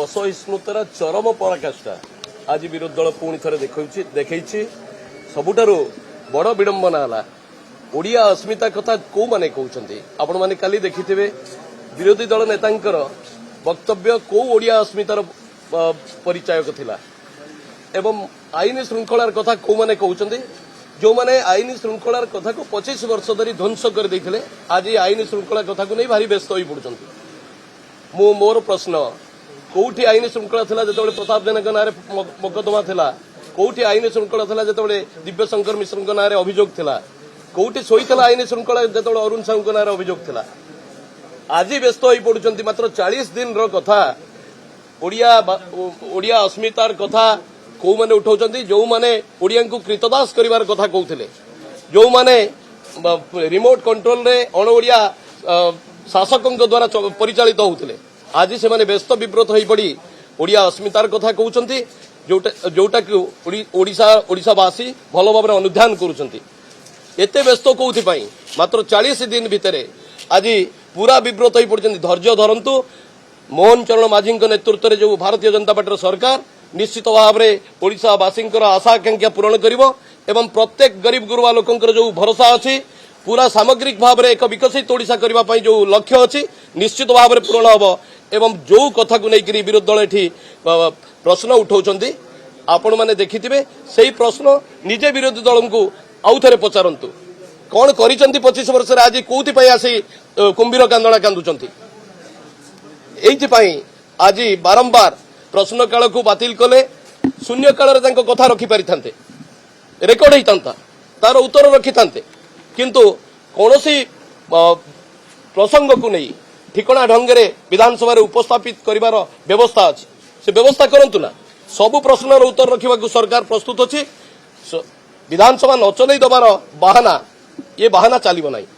असहिष्णुतार चरम पराकाष्ठा आज विरोधी दल पुणी थे देखी सबुठारु बड़ विडंबना है ओडिया अस्मिता कथा कौ माने कहते आपण मैंने काली देखि विरोधी दल नेतांकर वक्तव्य कौ ओडिया अस्मितार परिचायक थिला एवं आईन श्रृंखलार कथा कौ माने कहते जो माने आईन श्रृंखलार कथा को 25 वर्ष धरी ध्वंस कर देथिले आज आईन श्रृंखला कथा को नहीं भारी व्यस्त हो पड़ुछंती। मोर प्रश्न कौटी आईन श्रृंखला थिला जेतबेले प्रताप जेना नारे मकदमा थिला कौटी आईन श्रृंखला थिला जेतबेले दिव्यशंकर मिश्र नारे अभियोग थिला कौटी सोईथिला आईन श्रृंखला जेतबेले अरुण साहू नारे अभियोग थिला आज व्यस्त हो पड़ुछंती। मात्र 40 दिन रो कथा ओडिया अस्मितार कथा कौ माने उठाउछंती जो माने ओडिया को कृतदास करिवार कथा कहउथिले जो माने रिमोट कंट्रोल रे अण ओडिया शासकों द्वारा परिचालित होउथिले आज से माने व्यस्त विब्रत होई पड़ी ओडिया अस्मितार कथा कहउछंती जोटा ओडिशावासी भल भाव अनुध्यान करुछंती। एते व्यस्त कौथि पई मात्र 40 दिन भितरे आज पूरा विब्रत होई पड़छंती। धैर्य धरंतु मोहन चरण माझी नेतृत्व में जो भारतीय जनता पार्टी सरकार निश्चित भाव में ओडिशावासी आशा आकांक्षा पूरण करिवो एवं प्रत्येक गरीब गुरुवा लोकंकर जो भरोसा अच्छी पूरा सामग्रिक भाव में एक विकसित ओडिशा करबा पई जो लक्ष्य अच्छी निश्चित भाव में पूरण हम एवं जो कथा को लेकर विरोधी दल एठी प्रश्न उठाउछंती आपण माने देखिथिबे सेही प्रश्न निजे विरोधी दल को आउ थे पचारंतु कौन करिसंती 25 वर्ष आज कोथि पई आसी कुंभीर कांदणा कांदुचंती। एइथि आज बारंबार प्रश्न काल को बातिल कले शून्य काल कथा रखि पारि थांते रेकर्ड होता तार उत्तर रखि थांते किंतु कौनसी प्रसंग को नहीं ठिकणा ढंगे विधानसभा उपस्थापित करिवार व्यवस्था अच्छी से व्यवस्था करंतु ना सबु प्रश्नर उत्तर रखा सरकार प्रस्तुत अच्छी विधानसभा न चलई दबार बाहाना ये बाहाना चलिब नहीं।